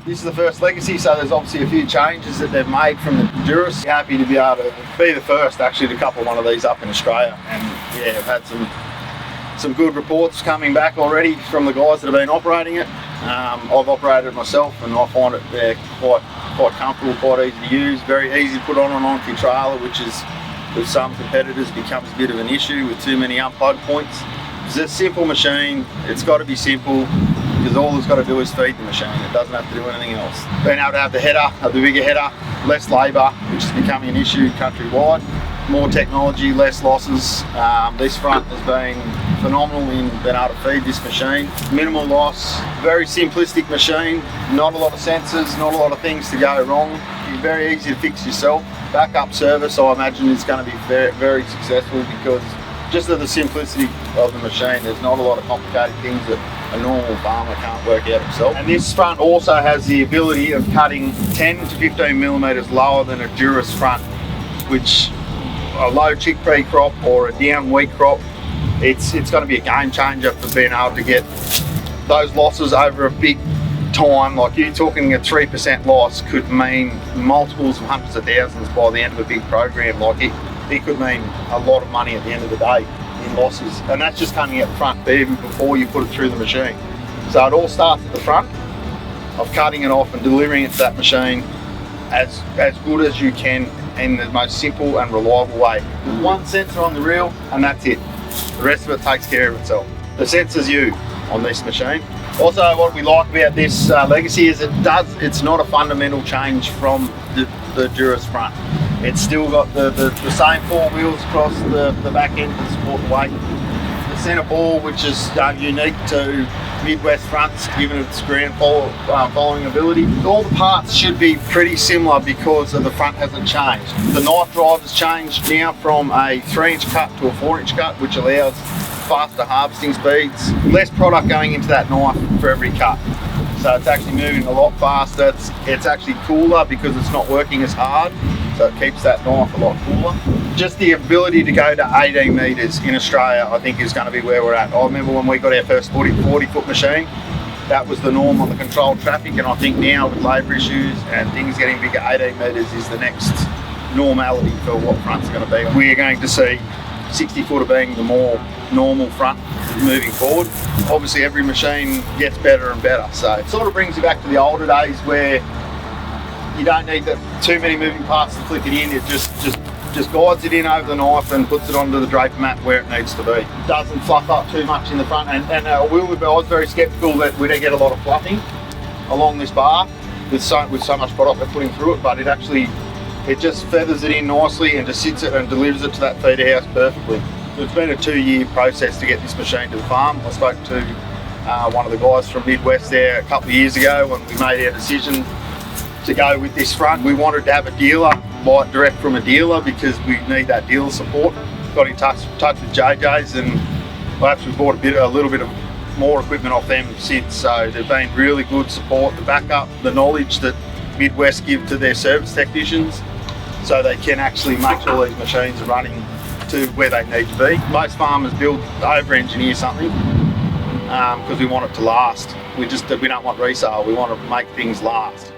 This is the first Legacy, so there's obviously a few changes that they've made from the Durus. Happy to be able to be the first actually to couple one of these up in Australia, and yeah, I've had some good reports coming back already from the guys that have been operating it. I've operated it myself, and I find it quite comfortable, quite easy to use, very easy to put on an on-key trailer, which is with some competitors becomes a bit of an issue with too many unplug points. It's a simple machine. It's got to be simple because all it's got to do is feed the machine. It doesn't have to do anything else. Being able to have the header, the bigger header, less labour, which is becoming an issue countrywide. More technology, less losses. This front has been phenomenal in being able to feed this machine. Minimal loss, very simplistic machine, not a lot of sensors, not a lot of things to go wrong. It's very easy to fix yourself. Backup service, I imagine, is going to be very, very successful because just of the simplicity of the machine, there's not a lot of complicated things that a normal farmer can't work out himself. And this front also has the ability of cutting 10 to 15 millimeters lower than a durus front, which a low chickpea crop or a down wheat crop, it's going to be a game changer for being able to get those losses over a big time. Like you're talking a 3% loss could mean multiples of hundreds of thousands by the end of a big program. Like it could mean a lot of money at the end of the day in losses, and that's just coming out front even before you put it through the machine. So it all starts at the front of cutting it off and delivering it to that machine as good as you can in the most simple and reliable way. One sensor on the reel and that's it. The rest of it takes care of itself. The sensor's you on this machine. Also, what we like about this Legacy is it's not a fundamental change from the Durus front. It's still got the same four wheels across the back end to support the weight. The centre ball, which is unique to Midwest fronts, given its ground following ability. All the parts should be pretty similar because the front hasn't changed. The knife drive has changed now from a 3-inch cut to a 4-inch cut, which allows faster harvesting speeds. Less product going into that knife for every cut. So it's actually moving a lot faster. It's actually cooler because it's not working as hard. So it keeps that knife a lot cooler. Just the ability to go to 18 metres in Australia, I think, is going to be where we're at. I remember when we got our first 40-foot machine, that was the norm on the controlled traffic, and I think now with labour issues and things getting bigger, 18 metres is the next normality for what front's going to be. We're going to see 60-footer being the more normal front moving forward. Obviously every machine gets better and better, so it sort of brings you back to the older days where you don't need too many moving parts to flick it in. It just guides it in over the knife and puts it onto the draper mat where it needs to be. It doesn't fluff up too much in the front, and I was very sceptical that we'd get a lot of fluffing along this bar with so much product we're putting through it, but it just feathers it in nicely and just sits it and delivers it to that feeder house perfectly. So it's been a 2-year process to get this machine to the farm. I spoke to one of the guys from Midwest there a couple of years ago when we made our decision to go with this front. We wanted to have a dealer, buy it direct from a dealer, because we need that dealer support. Got in touch with JJ's, and perhaps we bought a little bit of more equipment off them since. So they've been really good support, the backup, the knowledge that Midwest give to their service technicians, so they can actually make sure these machines are running to where they need to be. Most farmers over-engineer something because we want it to last. We don't want resale, we want to make things last.